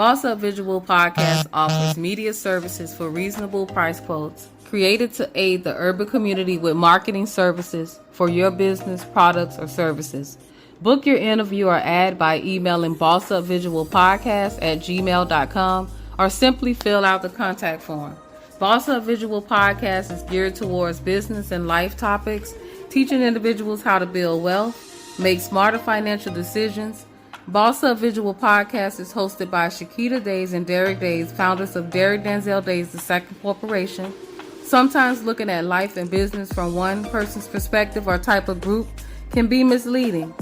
Boss Up Visual Podcast offers media services for reasonable price quotes, created to aid the urban community with marketing services for your business, products, or services. Book your interview or ad by emailing bossupvisualpodcast@gmail.com or simply fill out the contact form. Boss Up Visual Podcast is geared towards business and life topics, teaching individuals how to build wealth, make smarter financial decisions. Boss Up Visual Podcast is hosted by Shakita Days and Derek Days, founders of Derek Denzel Days II Corporation. Sometimes looking at life and business from one person's perspective or type of group can be misleading.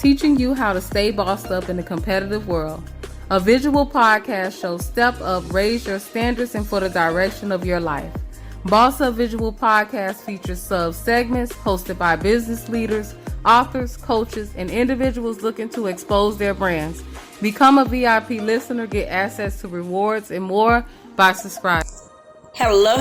Teaching you how to stay bossed up in a competitive world. A visual podcast shows step up, raise your standards, and for the direction of your life. Boss Up Visual Podcast features sub-segments hosted by business leaders, authors, coaches, and individuals looking to expose their brands. Become a VIP listener, get access to rewards and more by subscribing. Hello,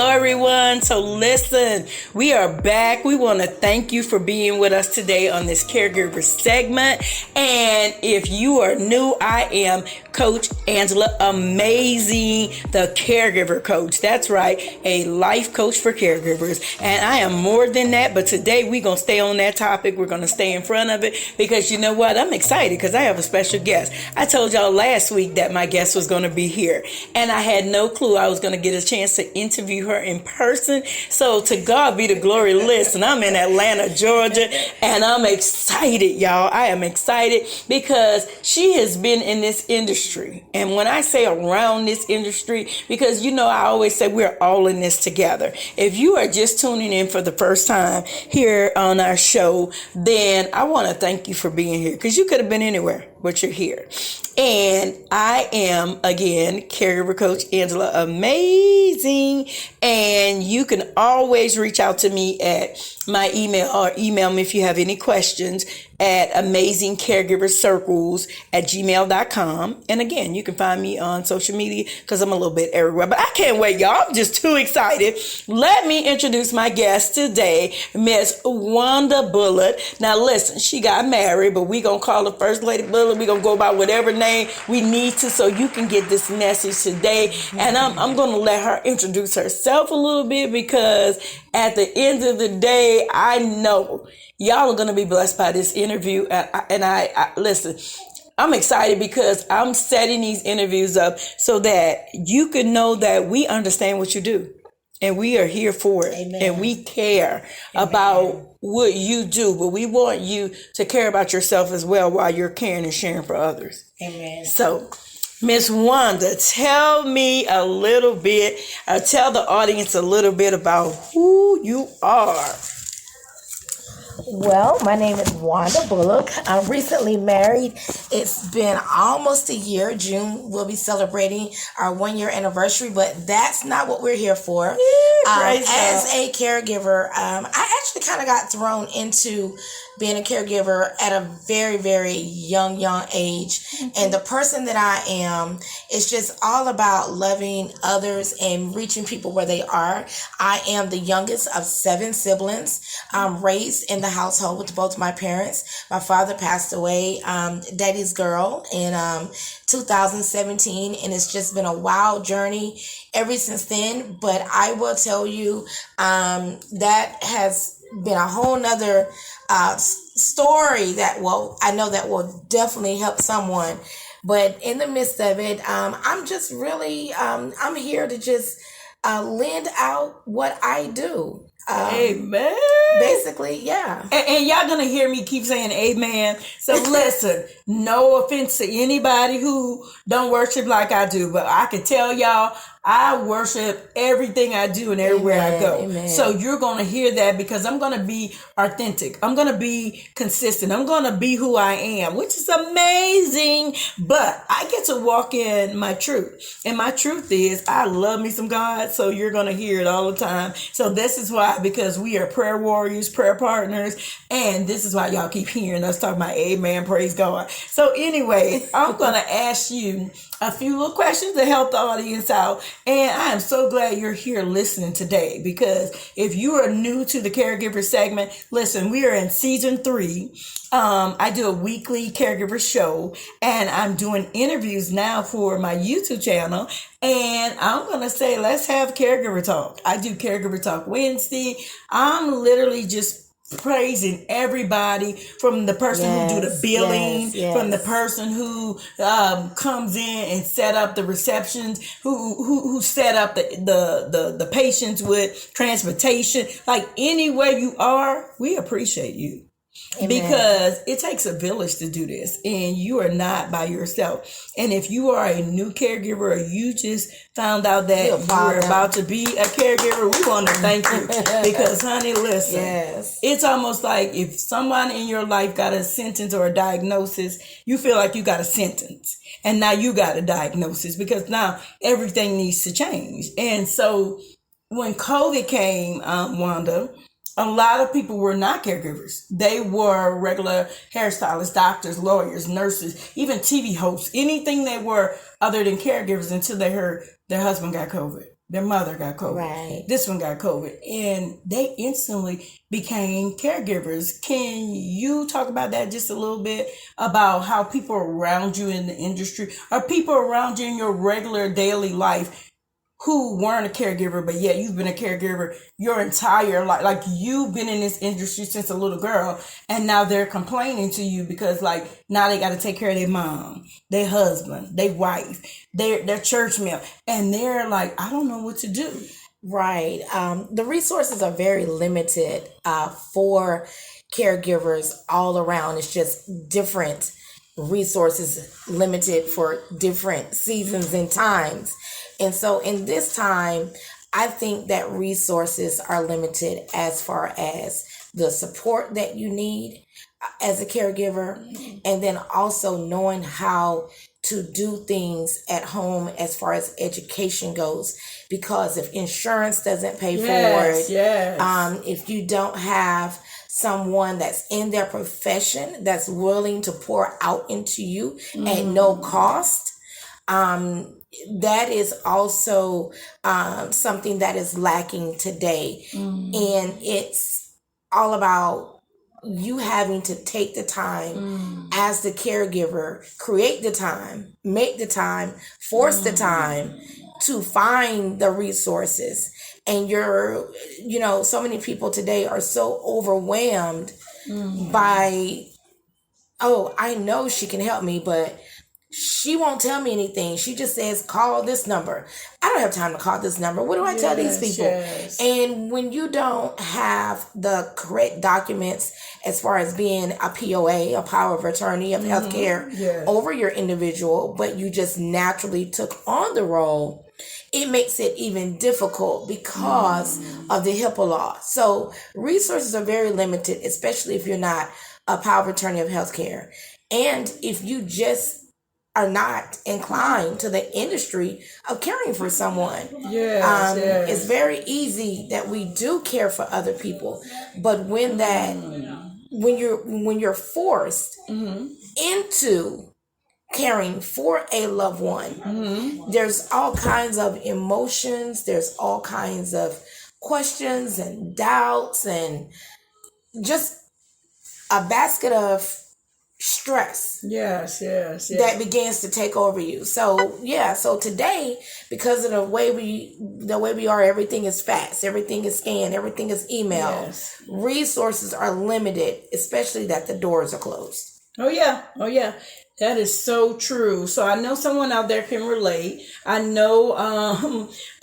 everyone. So listen, we are back. We want to thank you for being with us today on this Caregivers segment. And if you are new, I am Coach Angela Amazin, the Caregiver Coach. That's right, a life coach for caregivers. And I am more than that, but today we're going to stay on that topic. We're going to stay in front of it because you know what? I'm excited because I have a special guest. I told y'all last week that my guest was going to be here, and I had no clue I was going to get a chance to interview her in person. So to God be the glory. Listen, I'm in Atlanta, Georgia, and I'm excited, y'all. I am excited because she has been in this industry. And when I say around this industry, because you know, I always say we're all in this together. If you are just tuning in for the first time here on our show, then I want to thank you for being here because you could have been anywhere, but you're here. And I am, again, Caregiver Coach Angela Amazin. And you can always reach out to me at my email or email me if you have any questions at amazingcaregivercircles@gmail.com. And again, you can find me on social media because I'm a little bit everywhere. But I can't wait, y'all. I'm just too excited. Let me introduce my guest today, Miss Wanda Bullitt. Now, listen, she got married, but we going to call her First Lady Bullitt. We're going to go by whatever name we need to so you can get this message today. And I'm going to let her introduce herself a little bit because at the end of the day, I know y'all are going to be blessed by this interview. And I listen, I'm excited because I'm setting these interviews up so that you can know that we understand what you do and we are here for it. Amen. And we care about what you do, but we want you to care about yourself as well while you're caring and sharing for others. Amen. So, Miss Wanda, tell me a little bit, tell the audience a little bit about who you are. Well, my name is Wanda Bullock. I'm recently married. It's been almost a year. June, we'll be celebrating our 1-year anniversary, but that's not what we're here for. As a caregiver, I actually kind of got thrown into being a caregiver at a very, very young age. Mm-hmm. And the person that I am is just all about loving others and reaching people where they are. I am the youngest of 7 siblings. I'm raised in the household with both my parents. My father passed away, daddy's girl, in 2017. And it's just been a wild journey ever since then. But I will tell you, that has been a whole nother story that I know that will definitely help someone. But in the midst of it, I'm just really, I'm here to just lend out what I do. Amen. Basically, yeah. And y'all gonna hear me keep saying amen. So listen, no offense to anybody who don't worship like I do, but I can tell y'all I worship everything I do and everywhere I go. Amen. So you're going to hear that because I'm going to be authentic. I'm going to be consistent. I'm going to be who I am, which is amazing. But I get to walk in my truth. And my truth is I love me some God. So you're going to hear it all the time. So this is why, because we are prayer warriors, prayer partners. And this is why y'all keep hearing us talk about amen, praise God. So anyway, I'm going to ask you, a few little questions to help the audience out. And I am so glad you're here listening today, because if you are new to the Caregiver segment, listen, we are in season 3. I do a weekly caregiver show, and I'm doing interviews now for my YouTube channel. And I'm going to say, let's have caregiver talk. I do caregiver talk Wednesday. I'm literally just praising everybody, from the person who do the billing, from the person who comes in and set up the receptions, who set up the patients with transportation. Like, anywhere you are, we appreciate you. Amen. Because it takes a village to do this, and you are not by yourself. And if you are a new caregiver, or you just found out that you're about to be a caregiver, we want to thank you. Because, honey, listen, it's almost like if someone in your life got a sentence or a diagnosis, you feel like you got a sentence, and now you got a diagnosis, because now everything needs to change. And so when COVID came, Wanda, a lot of people were not caregivers. They were regular hairstylists, doctors, lawyers, nurses, even TV hosts, anything they were other than caregivers, until they heard their husband got COVID, their mother got COVID, this one got COVID, and they instantly became caregivers. Can you talk about that just a little bit, about how people around you in the industry, or people around you in your regular daily life, who weren't a caregiver, but yet you've been a caregiver your entire life? Like, you've been in this industry since a little girl, and now they're complaining to you because, like, now they got to take care of their mom, their husband, their wife, their church meal, and they're like, I don't know what to do. Right. The resources are very limited for caregivers all around. It's just different resources, limited for different seasons and times. And so in this time, I think that resources are limited as far as the support that you need as a caregiver, and then also knowing how to do things at home as far as education goes. Because if insurance doesn't pay for it, if you don't have someone that's in their profession that's willing to pour out into you at no cost, that is also something that is lacking today. And it's all about you having to take the time as the caregiver, create the time, make the time, force the time to find the resources. And so many people today are so overwhelmed by, oh, I know she can help me, but she won't tell me anything. She just says, call this number. I don't have time to call this number. What do I tell these people? And when you don't have the correct documents as far as being a POA, a power of attorney of healthcare over your individual, but you just naturally took on the role, it makes it even difficult because of the HIPAA law. So resources are very limited, especially if you're not a power of attorney of healthcare. And if you just are not inclined to the industry of caring for someone. It's very easy that we do care for other people, but when you're forced into caring for a loved one, there's all kinds of emotions, there's all kinds of questions and doubts, and just a basket of stress that begins to take over you. So today, because of the way we are, everything is fast, everything is scanned, everything is email. Resources are limited, especially that the doors are closed. Oh yeah That is so true. So I know someone out there can relate. I know,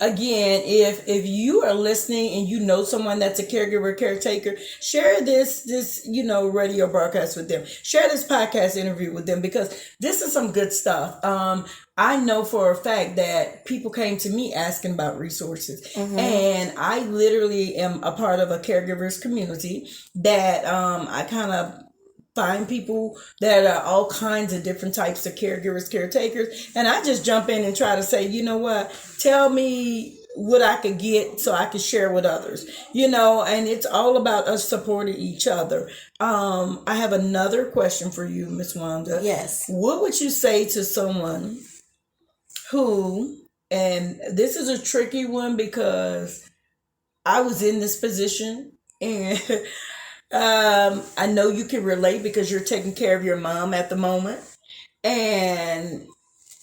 again, if you are listening and you know someone that's a caregiver, caretaker, share this, radio broadcast with them. Share this podcast interview with them, because this is some good stuff. I know for a fact that people came to me asking about resources, and I literally am a part of a caregivers community that I kind of find people that are all kinds of different types of caregivers, caretakers, and I just jump in and try to say, you know what, tell me what I could get so I can share with others, and it's all about us supporting each other. I have another question for you, Miss Wanda. Yes. What would you say to someone who, and this is a tricky one because I was in this position, and I know you can relate because you're taking care of your mom at the moment and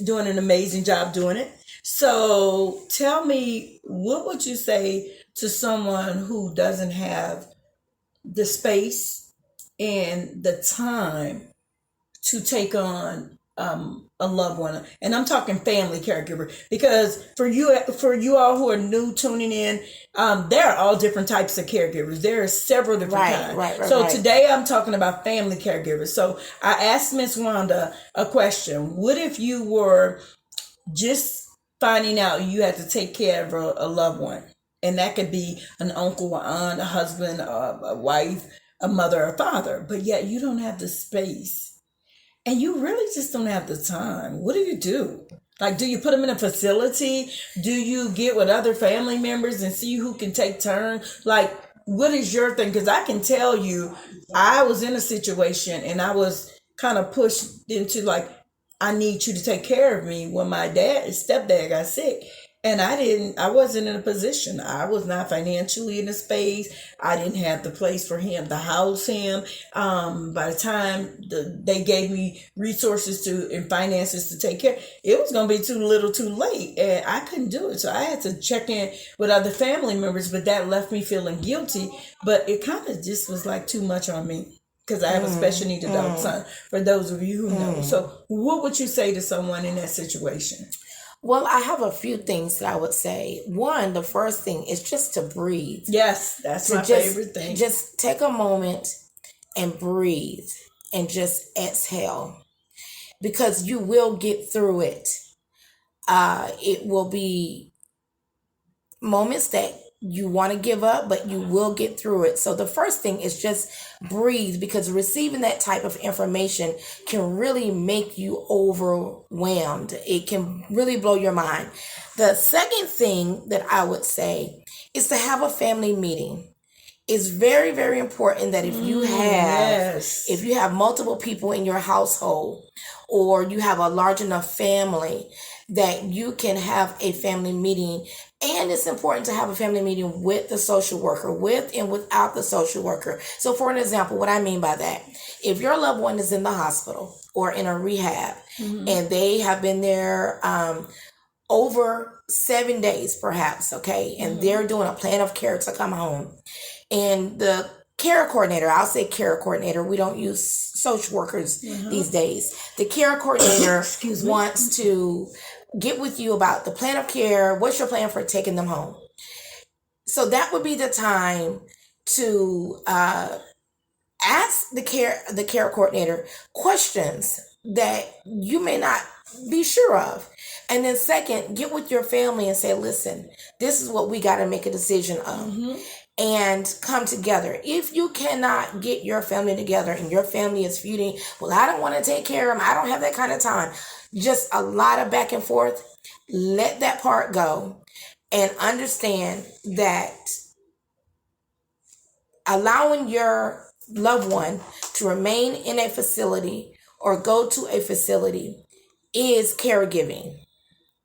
doing an amazing job doing it. So tell me, what would you say to someone who doesn't have the space and the time to take on a loved one, and I'm talking family caregiver, because for you all who are new tuning in, there are all different types of caregivers. There are several different kinds. So today I'm talking about family caregivers. So I asked Miss Wanda a question: what if you were just finding out you had to take care of a loved one, and that could be an uncle, an aunt, a husband, a wife, a mother, or father, but yet you don't have the space and you really just don't have the time? What do you do? Like, do you put them in a facility? Do you get with other family members and see who can take turns? Like, what is your thing? Because I can tell you, I was in a situation and I was kind of pushed into, like, I need you to take care of me when my stepdad got sick. And I wasn't in a position. I was not financially in a space. I didn't have the place for him to house him. By the time they gave me resources and finances to take care, it was going to be too little too late. And I couldn't do it. So I had to check in with other family members, but that left me feeling guilty. But it kind of just was like too much on me, because I have a special needs adult son, for those of you who know. So what would you say to someone in that situation? Well, I have a few things that I would say. One, the first thing is just to breathe. Yes, that's my favorite thing. Just take a moment and breathe and just exhale, because you will get through it. It will be moments that you want to give up, but you will get through it. So the first thing is just breathe, because receiving that type of information can really make you overwhelmed. It can really blow your mind. The second thing that I would say is to have a family meeting. It's very, very important that if you have multiple people in your household, or you have a large enough family, that you can have a family meeting. And it's important to have a family meeting with the social worker, with and without the social worker. So for an example, what I mean by that, if your loved one is in the hospital or in a rehab, and they have been there over 7 days perhaps, okay, and they're doing a plan of care to come home, and the care coordinator, I'll say care coordinator, we don't use social workers these days. The care coordinator wants to get with you about the plan of care. What's your plan for taking them home? So that would be the time to ask the care coordinator questions that you may not be sure of. And then second, get with your family and say, listen, this is what we got to make a decision of. And come together. If you cannot get your family together and your family is feuding, well, I don't want to take care of them, I don't have that kind of time, just a lot of back and forth, let that part go and understand that allowing your loved one to remain in a facility or go to a facility is caregiving.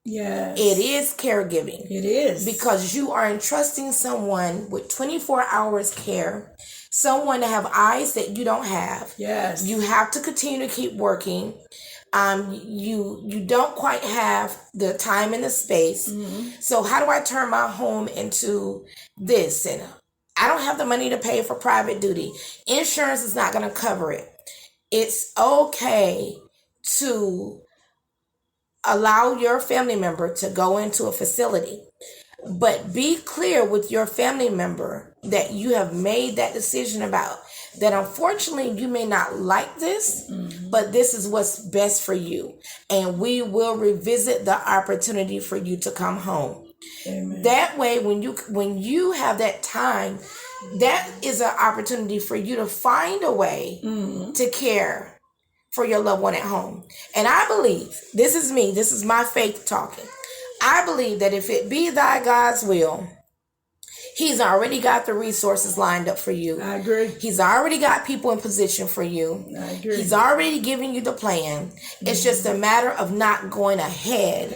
Yes. It is caregiving. It is. Because you are entrusting someone with 24 hours care, someone to have eyes that you don't have. Yes. You have to continue to keep working. You don't quite have the time and the space. So how do I turn my home into this? And I don't have the money to pay for private duty. Insurance is not going to cover it. It's okay to allow your family member to go into a facility, but be clear with your family member that you have made that decision about that. Unfortunately, you may not like this, but this is what's best for you. And we will revisit the opportunity for you to come home. Amen. That way, when you have that time, that is an opportunity for you to find a way to care for your loved one at home. And I believe, this is me, this is my faith talking, I believe that if it be thy God's will, He's already got the resources lined up for you. I agree. He's already got people in position for you. I agree. He's already giving you the plan. It's just a matter of not going ahead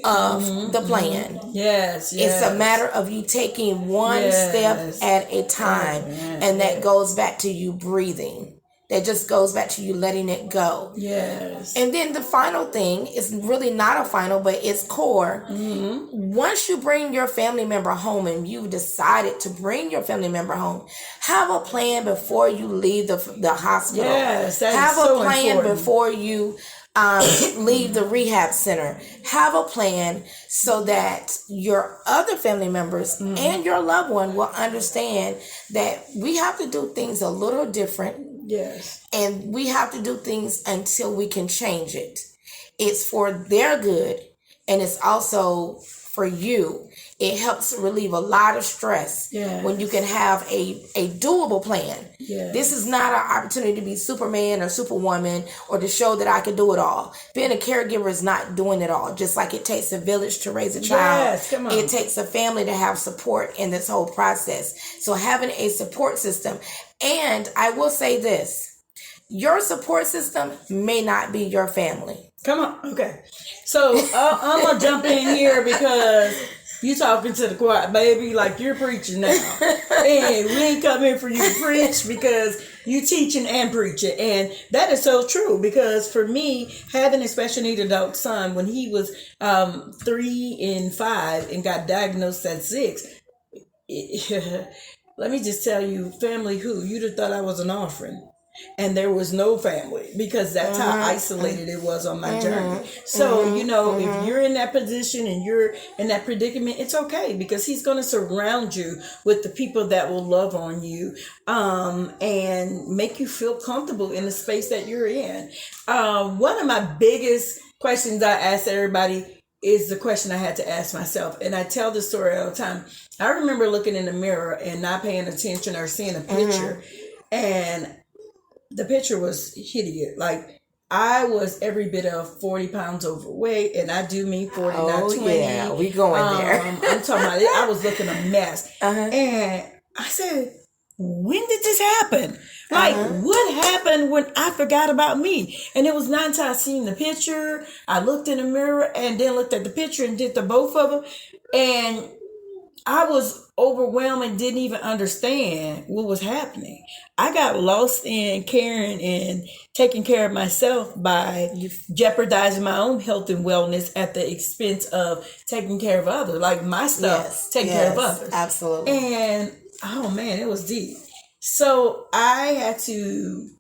of the plan. Yes. It's a matter of you taking one step at a time. And that goes back to you breathing. That just goes back to you letting it go. Yes. And then the final thing is really not a final, but it's core. Once you bring your family member home and you've decided to bring your family member home, have a plan before you leave the hospital. Yes, that have is a so plan important. before you leave the rehab center. Have a plan so that your other family members and your loved one will understand that we have to do things a little different. Yes. And we have to do things until we can change it. It's for their good, and it's also for you. It helps relieve a lot of stress when you can have a doable plan. Yes. This is not an opportunity to be Superman or Superwoman or to show that I can do it all. Being a caregiver is not doing it all. Just like it takes a village to raise a child, Yes, come on. it takes a family to have support in this whole process. So having a support system. And I will say this, your support system may not be your family. Come on. Okay. So I'm going to jump in here because you talking to the choir, baby, like you're preaching now. And we ain't come in for you to preach because you teaching and preaching. And that is so true because for me, having a special need adult son, when he was 3 and 5 and got diagnosed at 6, let me just tell you, family who? You'd have thought I was an orphan. And there was no family because that's how isolated it was on my journey. So, if you're in that position and you're in that predicament, it's okay because he's going to surround you with the people that will love on you and make you feel comfortable in the space that you're in. One of my biggest questions I ask everybody is the question I had to ask myself. And I tell this story all the time. I remember looking in the mirror and not paying attention or seeing a picture. And the picture was hideous. Like, I was every bit of 40 pounds overweight, and I do mean 40, not 20. Yeah, we going there. I'm talking about it. I was looking a mess. And I said, when did this happen? Like, what happened when I forgot about me? And it was not until I seen the picture, I looked in the mirror and then looked at the picture and did the both of them. And I was overwhelmed and didn't even understand what was happening. I got lost in caring and taking care of myself by jeopardizing my own health and wellness at the expense of taking care of others, like my stuff, taking care of others. Absolutely. And oh man, it was deep. So I had to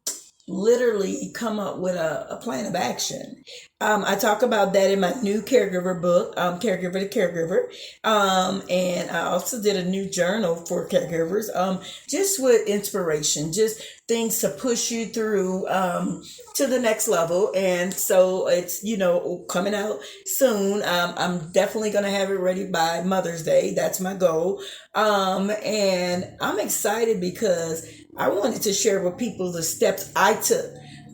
literally come up with a plan of action. I talk about that in my new caregiver book, Caregiver to Caregiver. And I also did a new journal for caregivers, just with inspiration, just things to push you through to the next level. And so it's, coming out soon. I'm definitely going to have it ready by Mother's Day. That's my goal. And I'm excited because I wanted to share with people the steps I took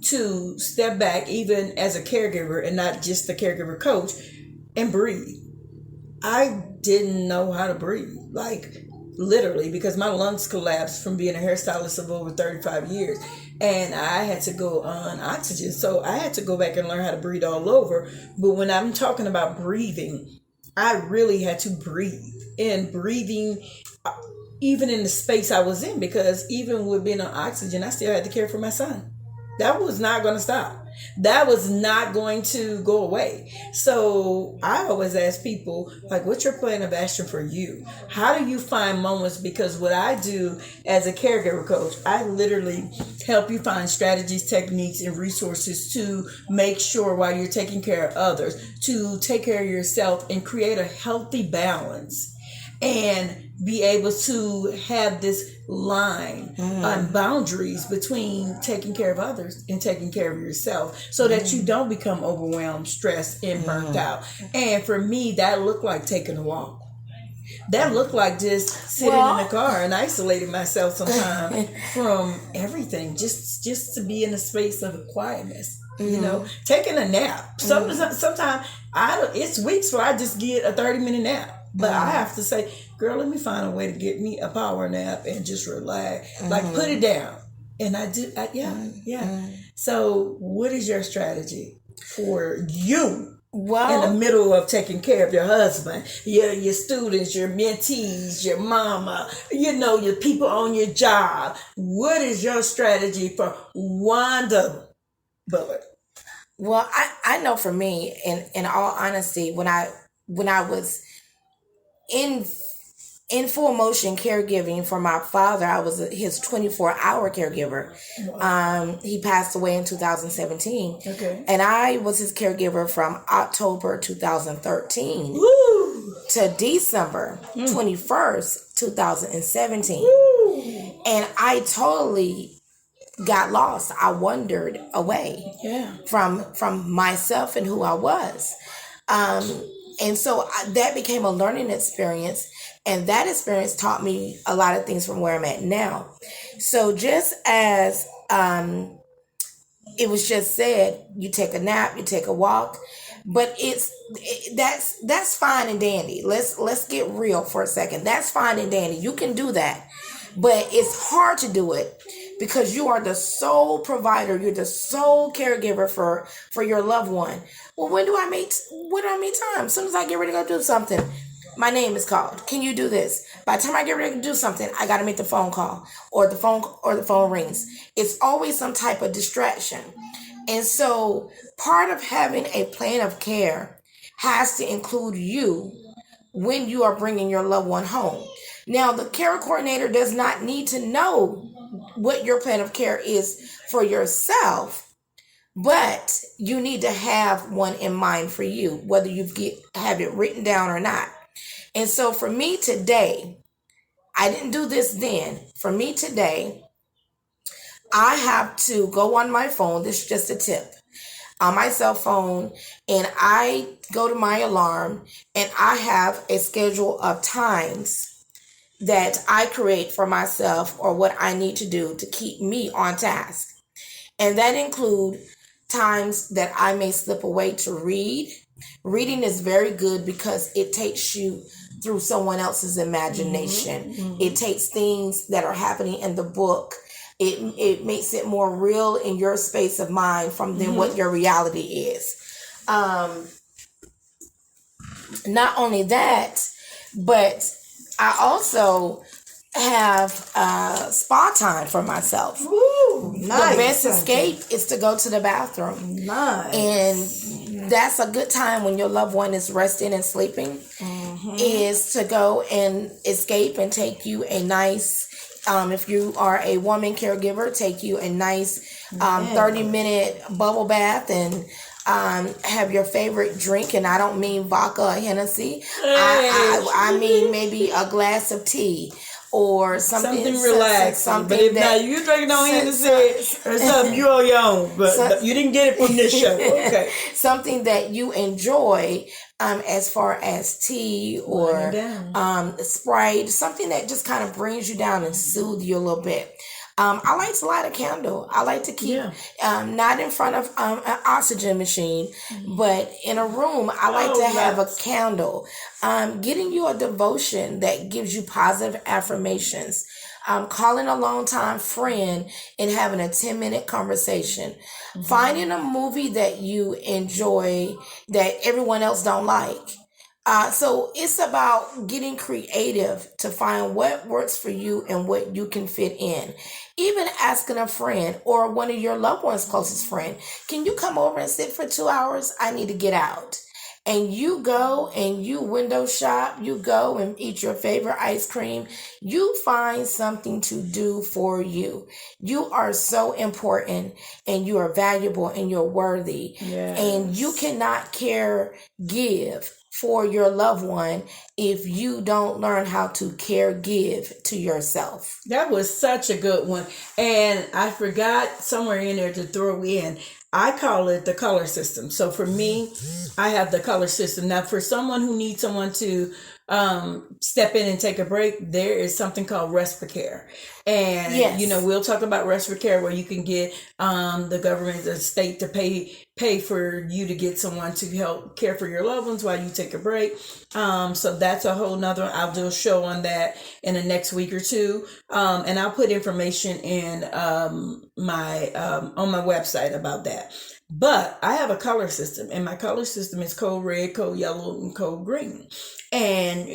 to step back, even as a caregiver and not just the caregiver coach, and breathe. I didn't know how to breathe, like literally, because my lungs collapsed from being a hairstylist of over 35 years. And I had to go on oxygen. So I had to go back and learn how to breathe all over. But when I'm talking about breathing, I really had to breathe. And breathing, even in the space I was in, because even with being on oxygen, I still had to care for my son. That was not going to stop. That was not going to go away. So I always ask people, like, what's your plan of action for you? How do you find moments? Because what I do as a caregiver coach, I literally help you find strategies, techniques, and resources to make sure while you're taking care of others, to take care of yourself and create a healthy balance. And be able to have this line on boundaries between taking care of others and taking care of yourself so that you don't become overwhelmed, stressed, and burnt out. And for me, that looked like taking a walk. That looked like just sitting in the car and isolating myself sometimes from everything, just to be in a space of quietness. Taking a nap. Sometimes it's weeks where I just get a 30-minute nap. But I have to say, girl, let me find a way to get me a power nap and just relax. Like, put it down. And I do, yeah. So what is your strategy for you? Well, in the middle of taking care of your husband, your students, your mentees, your mama, your people on your job. What is your strategy for Wanda Bullock? Well, I know for me, in all honesty, when I was in full motion caregiving for my father, I was his 24-hour caregiver. He passed away in 2017. Okay. And I was his caregiver from October 2013 to December 21st, 2017. And I totally got lost. I wandered away from myself and who I was. And so that became a learning experience. And that experience taught me a lot of things from where I'm at now. So just as it was just said, you take a nap, you take a walk, but that's fine and dandy. Let's get real for a second. That's fine and dandy. You can do that, but it's hard to do it because you are the sole provider. You're the sole caregiver for your loved one. Well, when do I make time? As soon as I get ready to go do something, my name is called. Can you do this? By the time I get ready to do something, I got to make the phone call or the phone rings. It's always some type of distraction. And so part of having a plan of care has to include you when you are bringing your loved one home. Now, the care coordinator does not need to know what your plan of care is for yourself, but you need to have one in mind for you, whether you have it written down or not. And so for me today, I didn't do this then. For me today, I have to go on my phone. This is just a tip. On my cell phone, and I go to my alarm, and I have a schedule of times that I create for myself or what I need to do to keep me on task. And that include times that I may slip away to read. Reading is very good because it takes you through someone else's imagination. It takes things that are happening in the book. It makes it more real in your space of mind than what your reality is. Not only that, but I also have spa time for myself. Ooh, nice. The best escape is to go to the bathroom. Nice. And that's a good time when your loved one is resting and sleeping, is to go and escape and take you a nice, if you are a woman caregiver, take you a nice 30-minute bubble bath and have your favorite drink. And I don't mean vodka or Hennessy. I mean maybe a glass of tea. Or something relaxing. But if now you drinking on Hennessy or something, you're on your own. But you didn't get it from this show. Okay. Something that you enjoy, as far as tea or Sprite, something that just kind of brings you down and soothe you a little bit. I like to light a candle. I like to keep not in front of an oxygen machine, but in a room. I like to have a candle. Getting you a devotion that gives you positive affirmations. Calling a long-time friend and having a 10-minute conversation. Finding a movie that you enjoy that everyone else don't like. So it's about getting creative to find what works for you and what you can fit in. Even asking a friend or one of your loved ones' closest friend, can you come over and sit for 2 hours? I need to get out. And you go and you window shop, you go and eat your favorite ice cream. You find something to do for you. You are so important and you are valuable and you're worthy. Yes. And you cannot give for your loved one if you don't learn how to give to yourself. That was such a good one. And I forgot somewhere in there to throw in, I call it the color system. So for me, I have the color system. Now for someone who needs someone to step in and take a break, there is something called Respiracare. And, Yes. We'll talk about Respiracare, where you can get the government, the state to pay for you to get someone to help care for your loved ones while you take a break. So that's a whole nother, I'll do a show on that in the next week or two. And I'll put information in my on my website about that. But I have a color system, and my color system is code red, code yellow, and code green. And,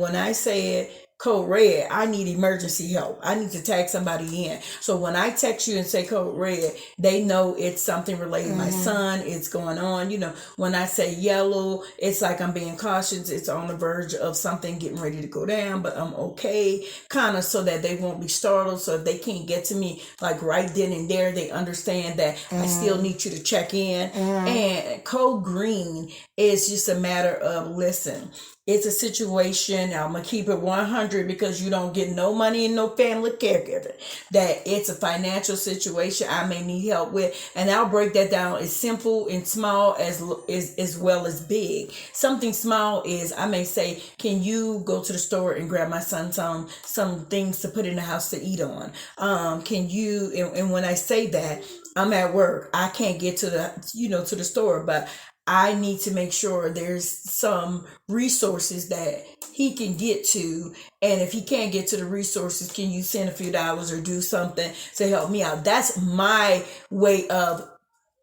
when I say code red, I need emergency help. I need to tag somebody in. So when I text you and say code red, they know it's something related to my son. It's going on. When I say yellow, it's like I'm being cautious. It's on the verge of something getting ready to go down, but I'm okay. Kind of so that they won't be startled. So if they can't get to me like right then and there, they understand that I still need you to check in. And code green is just a matter of, listen, it's a situation, I'm going to keep it 100 because you don't get no money and no family caregiver, that it's a financial situation I may need help with. And I'll break that down as simple and small as well as big. Something small is, I may say, can you go to the store and grab my son some things to put in the house to eat on? Can you, and when I say that, I'm at work, I can't get to the store, but I need to make sure there's some resources that he can get to. And if he can't get to the resources, can you send a few dollars or do something to help me out? That's my way of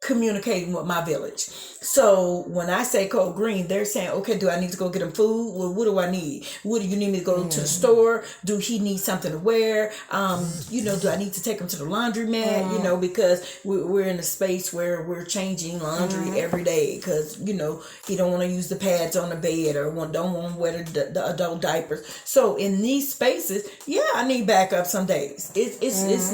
communicating with my village. So when I say code green, they're saying, okay, do I need to go get him food? Well, what do I need? What do you need me to go to the store? Do he need something to wear? Do I need to take him to the laundromat? Because we're in a space where we're changing laundry every day because, he don't want to use the pads on the bed or don't want to wear the adult diapers. So in these spaces, I need backup some days.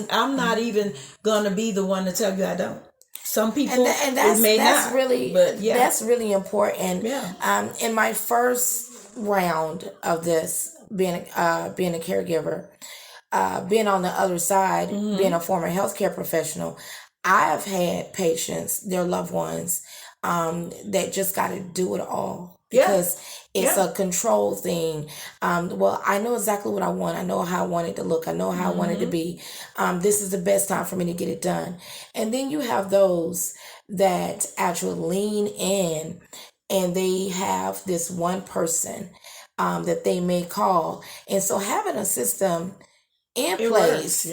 I'm not even going to be the one to tell you I don't. Some people, and that's not, really, that's really important. Yeah. In my first round of this, being a caregiver, being on the other side, being a former healthcare professional, I have had patients, their loved ones, that just got to do it all because it's a control thing. Well, I know exactly what I want. I know how I want it to look. I know how I want it to be. This is the best time for me to get it done. And then you have those that actually lean in and they have this one person that they may call. And so having a system in place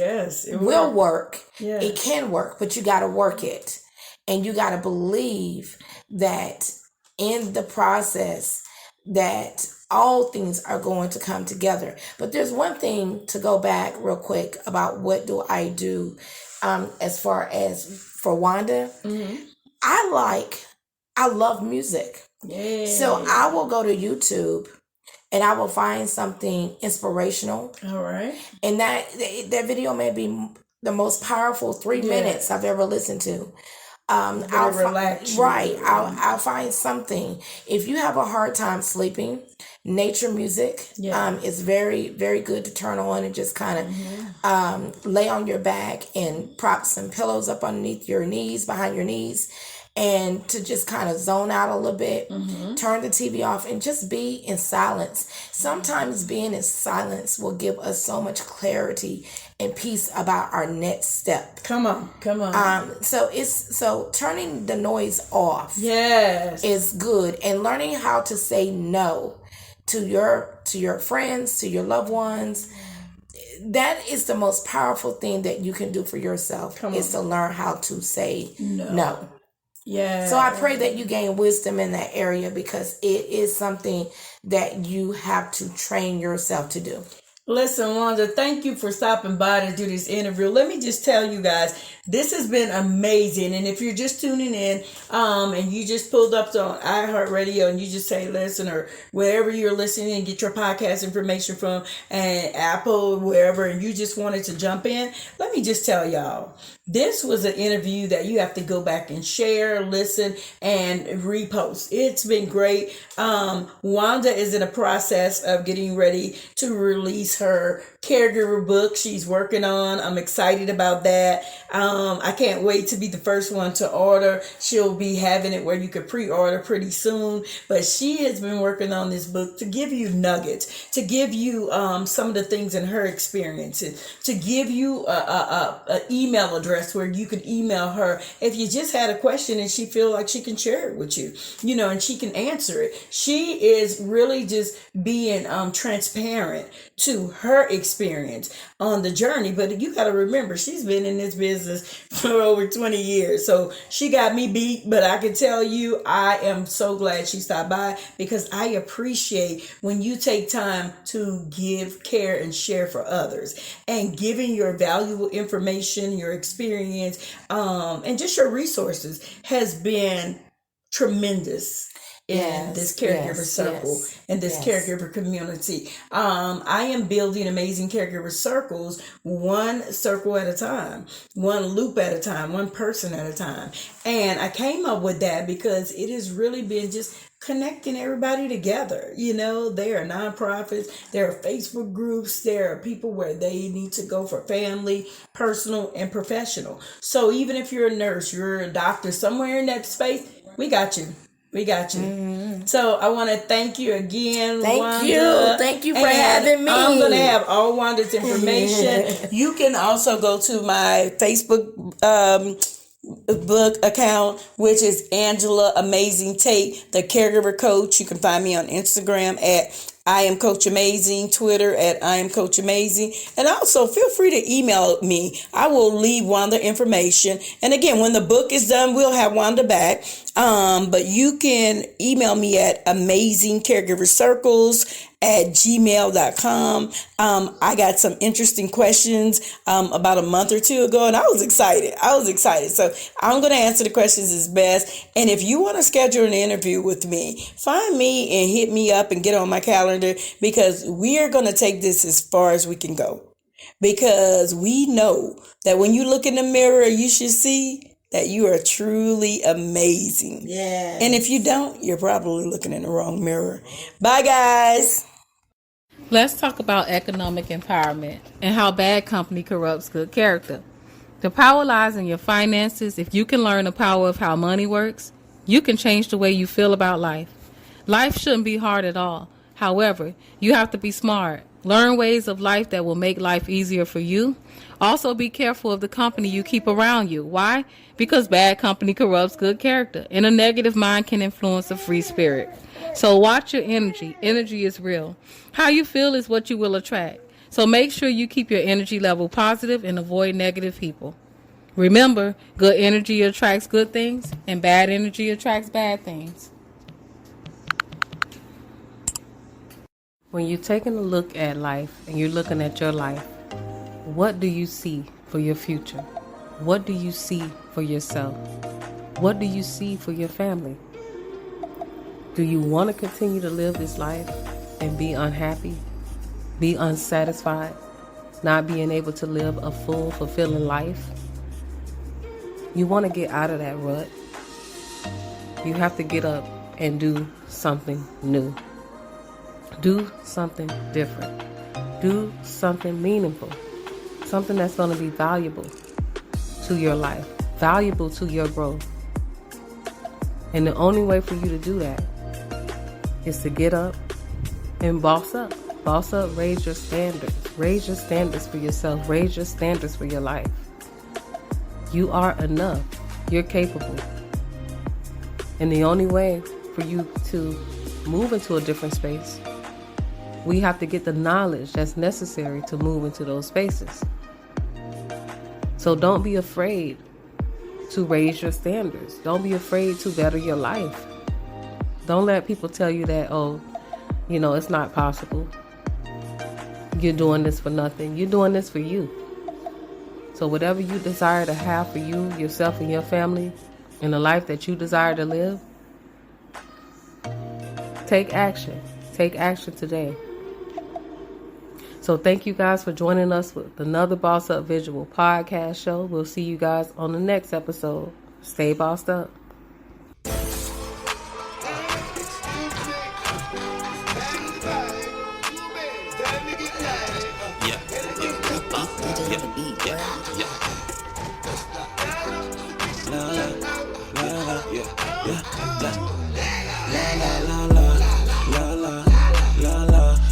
will work. Yes. It can work, but you got to work it. And you got to believe that in the process that all things are going to come together. But there's one thing to go back real quick about what do I do as far as for Wanda. I love music. Yay. So I will go to YouTube and I will find something inspirational. All right. And that video may be the most powerful 3 minutes I've ever listened to. I'll relax. I'll find something. If you have a hard time sleeping, nature music is very, very good to turn on and just kind of lay on your back and prop some pillows up underneath your knees, behind your knees, and to just kind of zone out a little bit, turn the TV off and just be in silence. Sometimes being in silence will give us so much clarity and peace about our next step. Come on. So turning the noise off is good, and learning how to say no to your friends, to your loved ones. That is the most powerful thing that you can do for yourself is to learn how to say no. Yeah. So I pray that you gain wisdom in that area because it is something that you have to train yourself to do. Listen, Wanda, thank you for stopping by to do this interview. Let me just tell you guys, this has been amazing. And if you're just tuning in and you just pulled up on iHeartRadio and you just say listen, or wherever you're listening and get your podcast information from, and Apple, wherever, and you just wanted to jump in, let me just tell y'all, This was an interview that you have to go back and share, listen, and repost. It's been great. Wanda is in a process of getting ready to release her caregiver book she's working on. I'm excited about that. I can't wait to be the first one to order. She'll be having it where you could pre-order pretty soon. But she has been working on this book to give you nuggets, to give you some of the things in her experiences, to give you a email address where you could email her if you just had a question and she feel like she can share it with you, and she can answer it. She is really just being transparent to her experience on the journey. But you got to remember, she's been in this business for over 20 years. So she got me beat, but I can tell you, I am so glad she stopped by, because I appreciate when you take time to give, care, and share for others, and giving your valuable information, your experience, and just your resources has been tremendous in this caregiver circle, in this caregiver community. I am building amazing caregiver circles, one circle at a time, one loop at a time, one person at a time. And I came up with that because it has really been just connecting everybody together. There are nonprofits, there are Facebook groups, there are people where they need to go for family, personal, and professional. So even if you're a nurse, you're a doctor, somewhere in that space, we got you. We got you. Mm-hmm. So I want to thank you again, Wanda. Thank you for having me. I'm going to have all Wanda's information. You can also go to my Facebook book account, which is Angela Amazing Tate, the caregiver coach. You can find me on Instagram at I am Coach Amazing, Twitter at I am Coach Amazing. And also feel free to email me. I will leave Wanda information. And again, when the book is done, we'll have Wanda back. But you can email me at amazingcaregivercircles@gmail.com. I got some interesting questions about a month or two ago, and I was excited. So I'm going to answer the questions as best. And if you want to schedule an interview with me, find me and hit me up and get on my calendar, because we are going to take this as far as we can go. Because we know that when you look in the mirror, you should see that you are truly amazing. Yeah. And if you don't, you're probably looking in the wrong mirror. Bye, guys. Let's talk about economic empowerment and how bad company corrupts good character. The power lies in your finances. If you can learn the power of how money works, you can change the way you feel about life. Life shouldn't be hard at all. However, you have to be smart. Learn ways of life that will make life easier for you. Also, be careful of the company you keep around you. Why? Because bad company corrupts good character, and a negative mind can influence a free spirit. So watch your energy. Energy is real. How you feel is what you will attract. So make sure you keep your energy level positive and avoid negative people. Remember, good energy attracts good things, and bad energy attracts bad things. When you're taking a look at life and you're looking at your life, what do you see for your future? What do you see for yourself? What do you see for your family? Do you want to continue to live this life and be unhappy, be unsatisfied, not being able to live a full, fulfilling life? You want to get out of that rut. You have to get up and do something new. Do something different. Do something meaningful. Something that's going to be valuable to your life, valuable to your growth. And the only way for you to do that is to get up and boss up. Boss up, raise your standards. Raise your standards for yourself. Raise your standards for your life. You are enough. You're capable. And the only way for you to move into a different space, we have to get the knowledge that's necessary to move into those spaces. So don't be afraid to raise your standards. Don't be afraid to better your life. Don't let people tell you that, it's not possible. You're doing this for nothing. You're doing this for you. So whatever you desire to have for you, yourself, and your family, and the life that you desire to live, take action. Take action today. So thank you guys for joining us with another Boss Up Visual podcast show. We'll see you guys on the next episode. Stay bossed up.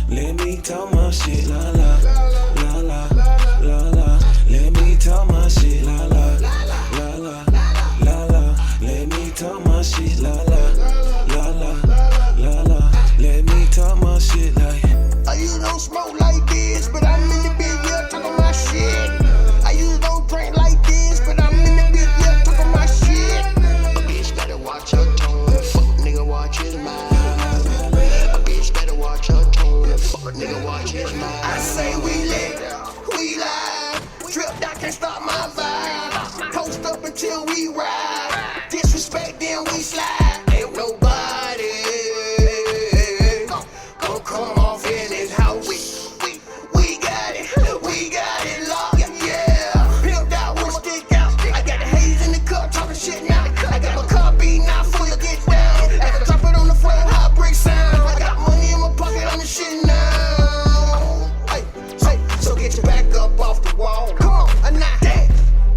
Let me talk my shit, la la, la la, la la. Let me talk my shit, la la, la la, la la. Let me talk my shit, la la, la la, la la. Let me talk my shit like. I usually don't smoke like this, but I'm in the big yeah talking my shit. I usually don't drink like this, but I'm in the big yeah talking my shit. A bitch better watch her tone, fuck nigga watch his mind. A bitch better watch her tone, fuck nigga watch his mind. I say we lit, we live, tripped I can't stop my vibe. Post up until we ride, disrespect then we slide. Ain't nobody gon' come off in his house. We got it locked, yeah. Pimped out with a stick out. I got the haze in the cup, talking shit now. I got my car beating out, full of get down. I can drop it on the floor, hot brick sound. I got money in my pocket, I'm the shit now. Hey, so get your back up off the wall. Come on, a knot that.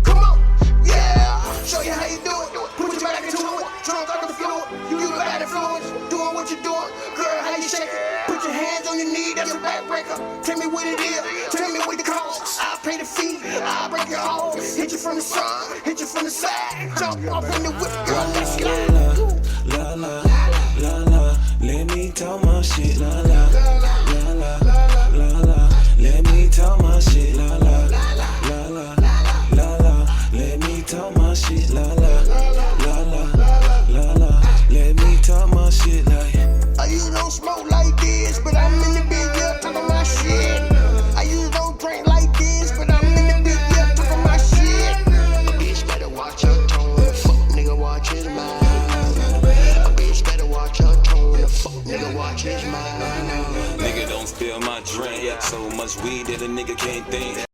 Come on, yeah. Show you how you do it. Put your back into it. Drunk on the floor. You the bad influence. Doing what you're doing. Girl, how you shake it? Put your hands on your knee, that's a backbreaker. Tell me what it is. Tell me what the cost. I'll pay the fee. I'll break your arm. Hit you from the front. Hit you from the side. Jump off in the whip. Girl, let's slide. La la, la la. Let me talk my shit, la la, la la, la la. Let me talk my shit, la la, la la, la la. Let me talk my shit, la la, la la, la la. Let me talk my shit like. I usually don't smoke like this, but I'm in the big yeah talking my shit. I usually don't drink like this, but I'm in the big yeah talking my shit. A bitch better watch her tone, fuck nigga watch his mind. A bitch better watch her tone, fuck nigga watch his mind. Nigga don't spill my drink. So much weed that a nigga can't think.